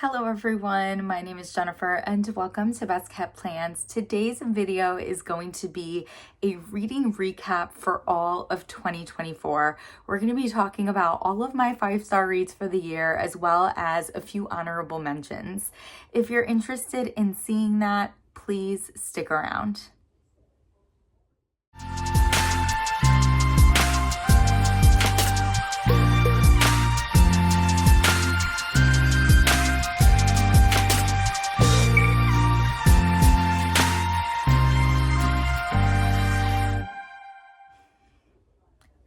Hello everyone, my name is Jennifer and welcome to Best Kept Plans. Today's video is going to be a reading recap for all of 2024. We're going to be talking about all of my 5-star reads for the year as well as a few honorable mentions. If you're interested in seeing that, please stick around.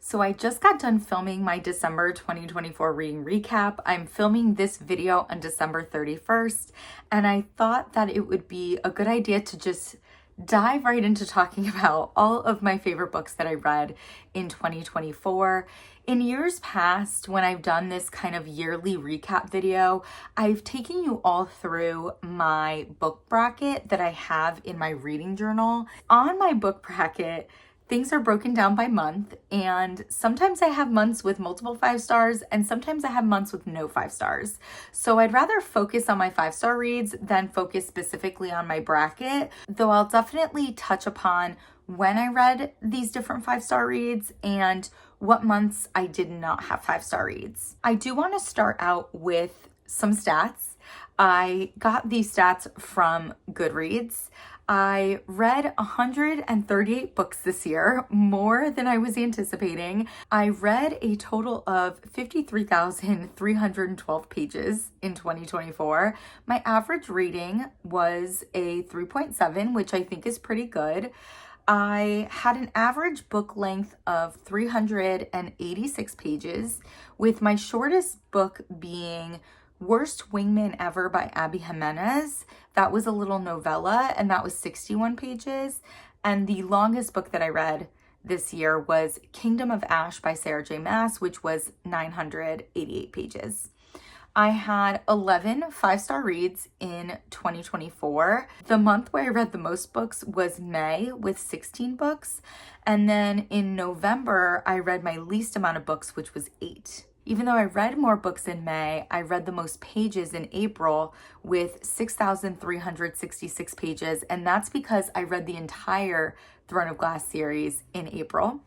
So I just got done filming my December 2024 reading recap. I'm filming this video on December 31st, and I thought that it would be a good idea to just dive right into talking about all of my favorite books that I read in 2024. In years past, when I've done this kind of yearly recap video, I've taken you all through my book bracket that I have in my reading journal. On my book bracket, things are broken down by month, and sometimes I have months with multiple 5 stars and sometimes I have months with no 5 stars. So I'd rather focus on my 5-star reads than focus specifically on my bracket, though I'll definitely touch upon when I read these different 5-star reads and what months I did not have 5-star reads. I do want to start out with some stats. I got these stats from Goodreads. I read 138 books this year, more than I was anticipating. I read a total of 53,312 pages in 2024. My average rating was a 3.7, which I think is pretty good. I had an average book length of 386 pages, with my shortest book being Worst Wingman Ever by Abby Jimenez. That was a little novella, and that was 61 pages. And the longest book that I read this year was Kingdom of Ash by Sarah J. Maas, which was 988 pages. I had 11 5-star reads in 2024. The month where I read the most books was May with 16 books. And then in November, I read my least amount of books, which was 8. Even though I read more books in May, I read the most pages in April with 6,366 pages, and that's because I read the entire Throne of Glass series in April.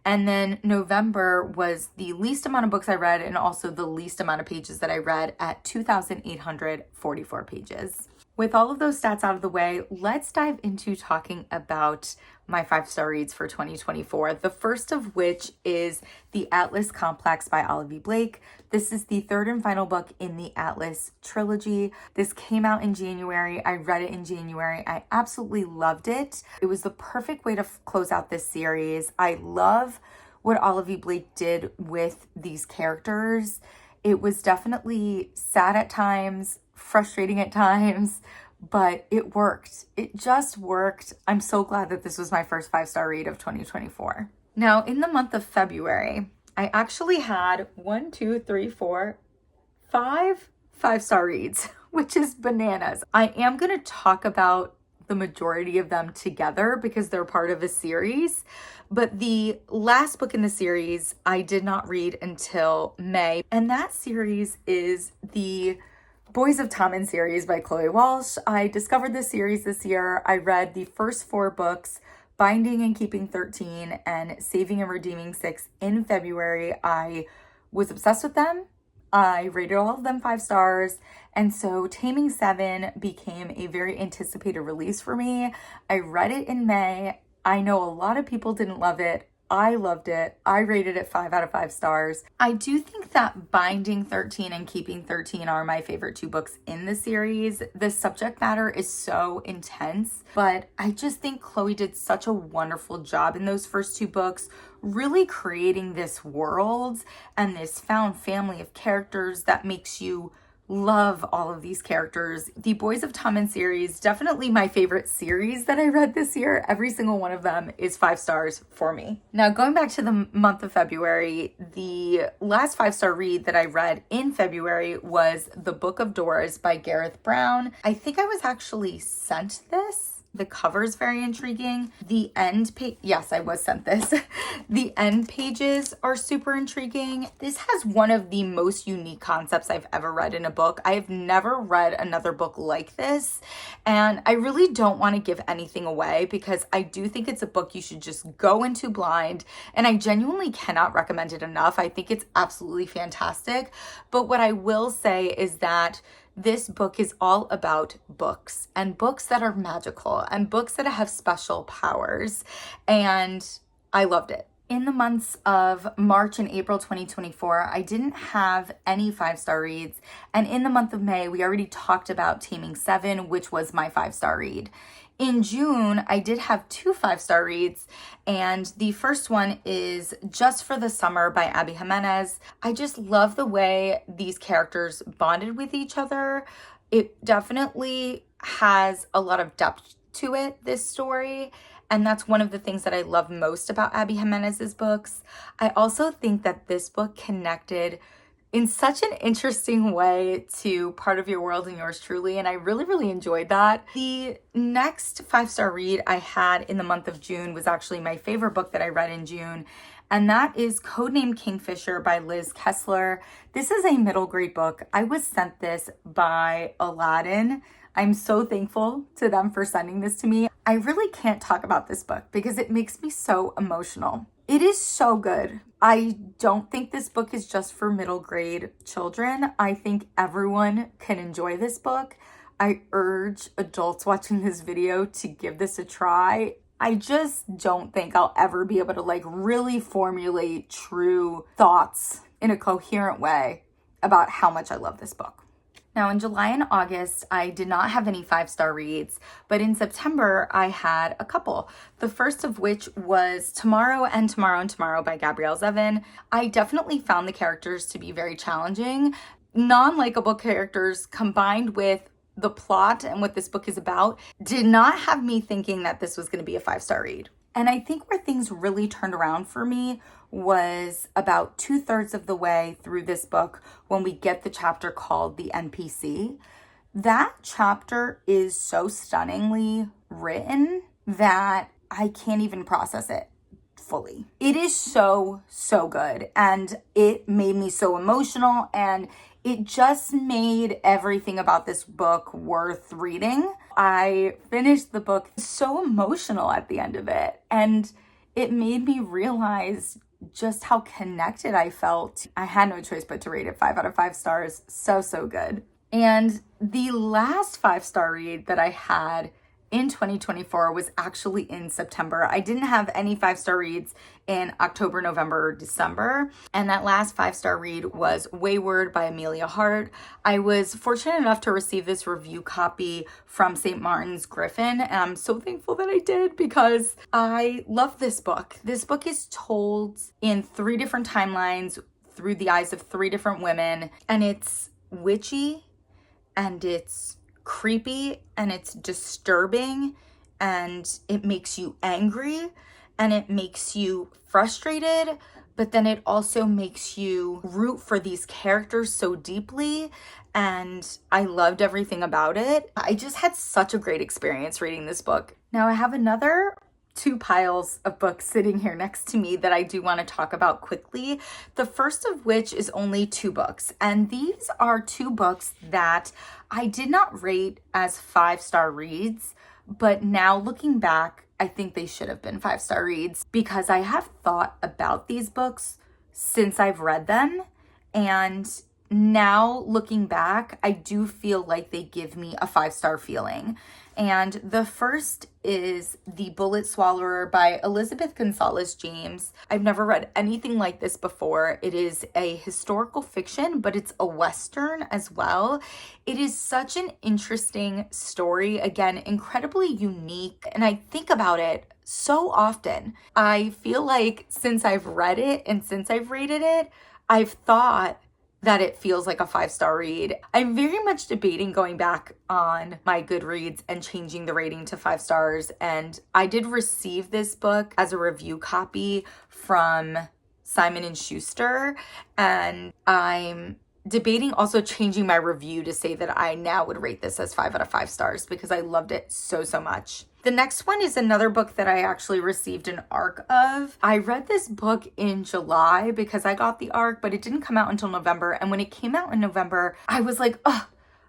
And then November was the least amount of books I read and also the least amount of pages that I read at 2,844 pages. With all of those stats out of the way, let's dive into talking about my 5-star reads for 2024. The first of which is The Atlas Complex by Olivia Blake. This is the third and final book in the Atlas trilogy. This came out in January. I read it in January. I absolutely loved it. It was the perfect way to close out this series. I love what Olivia Blake did with these characters. It was definitely sad at times, frustrating at times, but it worked. It just worked. I'm so glad that this was my first 5-star read of 2024. Now, in the month of February, I actually had 5 5-star reads, which is bananas. I am going to talk about the majority of them together because they're part of a series. But the last book in the series I did not read until May, and that series is the Boys of Tommen series by Chloe Walsh. I discovered this series this year. I read the first 4 books, Binding and Keeping 13 and Saving and Redeeming 6 in February. I was obsessed with them. I rated all of them 5 stars. And so Taming 7 became a very anticipated release for me. I read it in May. I know a lot of people didn't love it. I loved it. I rated it 5 out of 5 stars. I do think that Binding 13 and Keeping 13 are my favorite 2 books in the series. The subject matter is so intense, but I just think Chloe did such a wonderful job in those first 2 books, really creating this world and this found family of characters that makes you love all of these characters. The Boys of Tommen series, definitely my favorite series that I read this year. Every single one of them is 5 stars for me. Now, going back to the month of February, the last 5-star read that I read in February was The Book of Doors by Gareth Brown. I think I was actually sent this The cover is very intriguing. The end page, yes, I was sent this. The end pages are super intriguing. This has one of the most unique concepts I've ever read in a book. I have never read another book like this, and I really don't want to give anything away because I do think it's a book you should just go into blind, and I genuinely cannot recommend it enough. I think it's absolutely fantastic. But what I will say is that this book is all about books, and books that are magical, and books that have special powers, and I loved it. In the months of March and April 2024, I didn't have any 5-star reads, and in the month of May, we already talked about Taming 7, which was my 5-star read. In June, I did have 2 5-star reads, and the first one is Just for the Summer by Abby Jimenez. I just love the way these characters bonded with each other. It definitely has a lot of depth to it, this story, and that's one of the things that I love most about Abby Jimenez's books. I also think that this book connected in such an interesting way to Part of Your World and Yours Truly, and I really, really enjoyed that. The next 5-star read I had in the month of June was actually my favorite book that I read in June, and that is Codename Kingfisher by Liz Kessler. This is a middle grade book. I was sent this by Aladdin. I'm so thankful to them for sending this to me. I really can't talk about this book because it makes me so emotional. It is so good. I don't think this book is just for middle grade children. I think everyone can enjoy this book. I urge adults watching this video to give this a try. I just don't think I'll ever be able to really formulate true thoughts in a coherent way about how much I love this book. Now, in July and August, I did not have any 5-star reads, but in September, I had a couple. The first of which was Tomorrow and Tomorrow and Tomorrow by Gabrielle Zevin. I definitely found the characters to be very challenging. Non-likable characters combined with the plot and what this book is about did not have me thinking that this was going to be a 5-star read. And I think where things really turned around for me was about 2/3 of the way through this book when we get the chapter called The NPC. That chapter is so stunningly written that I can't even process it fully. It is so, so good, and it made me so emotional, and it just made everything about this book worth reading. I finished the book so emotional at the end of it, and it made me realize just how connected I felt. I had no choice but to rate it 5 out of 5 stars. So, so good. And the last 5-star read that I had in 2024 was actually in September. I didn't have any 5-star reads in October, November, or December. And that last 5-star read was Wayward by Amelia Hart. I was fortunate enough to receive this review copy from St. Martin's Griffin. And I'm so thankful that I did because I love this book. This book is told in 3 different timelines through the eyes of 3 different women. And it's witchy, and it's creepy, and it's disturbing, and it makes you angry, and it makes you frustrated, but then it also makes you root for these characters so deeply, and I loved everything about it. I just had such a great experience reading this book. Now I have another 2 piles of books sitting here next to me that I do want to talk about quickly. The first of which is only 2 books. And these are 2 books that I did not rate as 5-star reads, but now looking back, I think they should have been 5-star reads because I have thought about these books since I've read them. And now looking back, I do feel like they give me a 5-star feeling. And the first is The Bullet Swallower by Elizabeth Gonzalez James. I've never read anything like this before. It is a historical fiction, but it's a Western as well. It is such an interesting story. Again, incredibly unique. And I think about it so often. I feel like since I've read it and since I've rated it, I've thought that it feels like a 5-star read. I'm very much debating going back on my Goodreads and changing the rating to 5 stars. And I did receive this book as a review copy from Simon & Schuster. And I'm debating also changing my review to say that I now would rate this as 5 out of 5 stars because I loved it so, so much. The next one is another book that I actually received an ARC of. I read this book in July because I got the ARC, but it didn't come out until November. And when it came out in November, I was like, oh,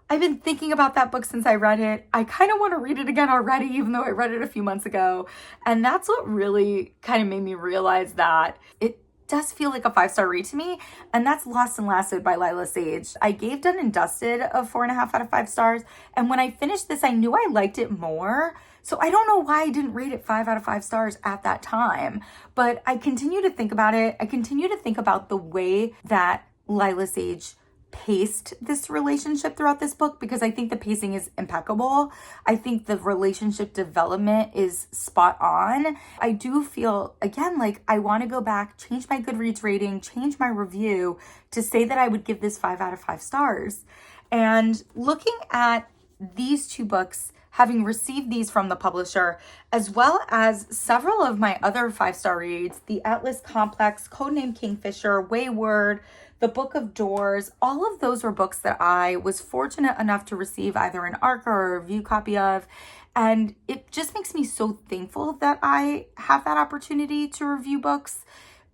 I've been thinking about that book since I read it. I kind of want to read it again already, even though I read it a few months ago. And that's what really kind of made me realize that it does feel like a 5-star read to me, and that's Lost and Lasted by Lila Sage. I gave Done and Dusted a 4.5 out of 5 stars, and when I finished this, I knew I liked it more. So I don't know why I didn't rate it 5 out of 5 stars at that time, but I continue to think about it. I continue to think about the way that Lila Sage paced this relationship throughout this book, because I think the pacing is impeccable. I think the relationship development is spot on. I do feel, again, like I want to go back, change my Goodreads rating, change my review to say that I would give this 5 out of 5 stars. And looking at these two books, having received these from the publisher, as well as several of my other 5-star reads, The Atlas Complex, Codename Kingfisher, Wayward, The Book of Doors, all of those were books that I was fortunate enough to receive either an ARC or a review copy of. And it just makes me so thankful that I have that opportunity to review books.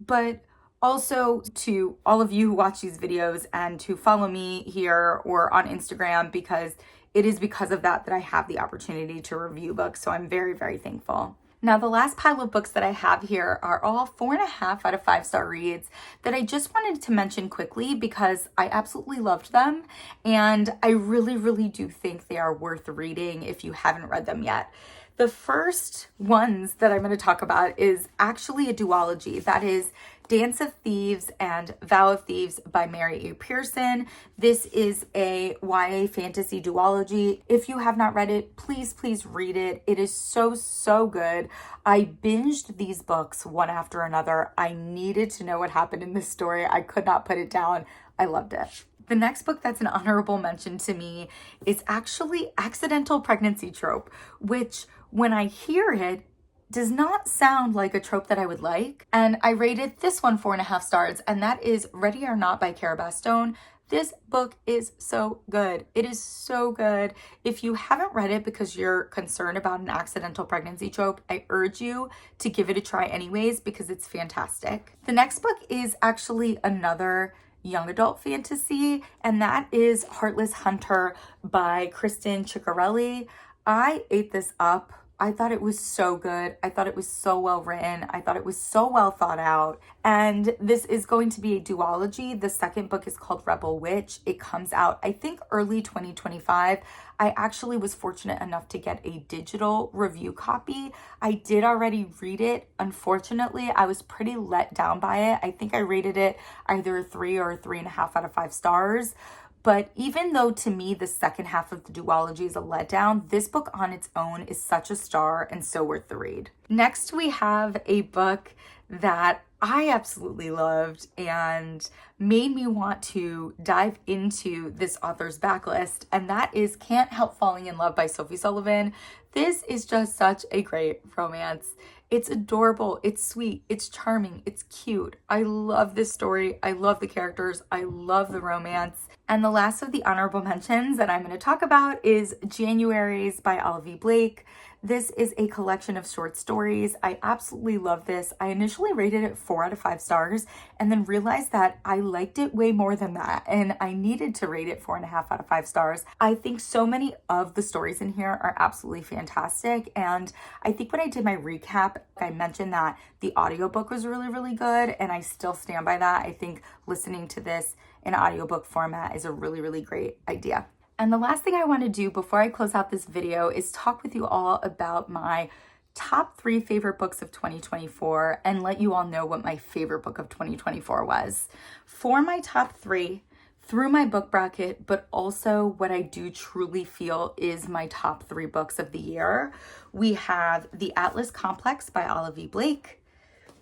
But also to all of you who watch these videos and to follow me here or on Instagram, because it is because of that that I have the opportunity to review books. So I'm very, very thankful. Now, the last pile of books that I have here are all 4.5 out of 5-star reads that I just wanted to mention quickly because I absolutely loved them. And I really, really do think they are worth reading if you haven't read them yet. The first ones that I'm going to talk about is actually a duology. That is Dance of Thieves and Vow of Thieves by Mary A. Pearson. This is a YA fantasy duology. If you have not read it, please, please read it. It is so, so good. I binged these books one after another. I needed to know what happened in this story. I could not put it down. I loved it. The next book that's an honorable mention to me is actually Accidental Pregnancy Trope, which when I hear it, does not sound like a trope that I would like. And I rated this one 4.5 stars, and that is Ready or Not by Cara Bastone. This book is so good. It is so good. If you haven't read it because you're concerned about an accidental pregnancy trope, I urge you to give it a try anyways because it's fantastic. The next book is actually another young adult fantasy, and that is Heartless Hunter by Kristen Ciccarelli. I ate this up. I thought it was so good. I thought it was so well written. I thought it was so well thought out. And this is going to be a duology. The second book is called Rebel Witch. It comes out, I think, early 2025. I actually was fortunate enough to get a digital review copy. I did already read it. Unfortunately, I was pretty let down by it. I think I rated it either a 3 or a 3.5 out of 5 stars. But even though to me the second half of the duology is a letdown, this book on its own is such a star and so worth the read. Next, we have a book that I absolutely loved and made me want to dive into this author's backlist, and that is Can't Help Falling in Love by Sophie Sullivan. This is just such a great romance. It's adorable, it's sweet, it's charming, it's cute. I love this story. I love the characters. I love the romance. And the last of the honorable mentions that I'm going to talk about is Januaries by Olivia Blake. This is a collection of short stories. I absolutely love this. I initially rated it 4 out of 5 stars and then realized that I liked it way more than that and I needed to rate it 4.5 out of 5 stars. I think so many of the stories in here are absolutely fantastic, and I think when I did my recap, I mentioned that the audiobook was really, really good, and I still stand by that. I think listening to this in audiobook format is a really, really great idea. And the last thing I want to do before I close out this video is talk with you all about my top 3 favorite books of 2024 and let you all know what my favorite book of 2024 was. For my top 3, through my book bracket, but also what I do truly feel is my top 3 books of the year, we have The Atlas Complex by Olivia Blake,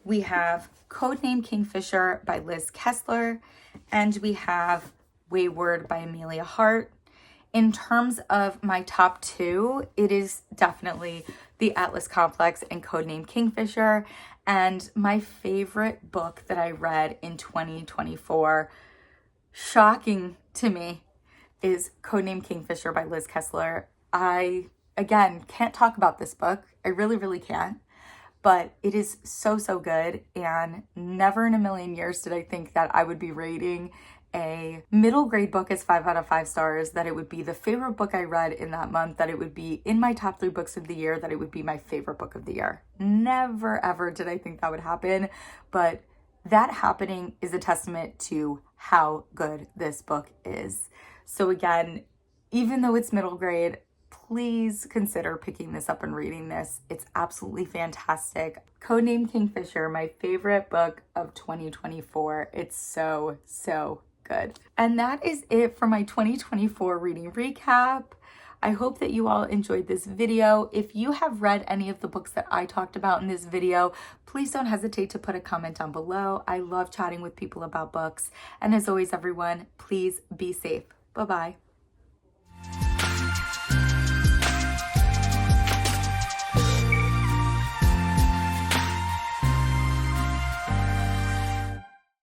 we have Codename Kingfisher by Liz Kessler, and we have Wayward by Amelia Hart. In terms of my top 2, it is definitely The Atlas Complex and Codename Kingfisher. And my favorite book that I read in 2024 shocking to me is Codename Kingfisher by Liz Kessler. I, again, can't talk about this book. I really, really can't. But it is so, so good. And never in a million years did I think that I would be rating a middle grade book as 5 out of 5 stars, that it would be the favorite book I read in that month, that it would be in my top 3 books of the year, that it would be my favorite book of the year. Never, ever did I think that would happen. But that happening is a testament to how good this book is. So again, even though it's middle grade, please consider picking this up and reading this. It's absolutely fantastic. Codename Kingfisher, my favorite book of 2024. It's so, so good. And that is it for my 2024 reading recap. I hope that you all enjoyed this video. If you have read any of the books that I talked about in this video, please don't hesitate to put a comment down below. I love chatting with people about books. And as always, everyone, please be safe. Bye-bye.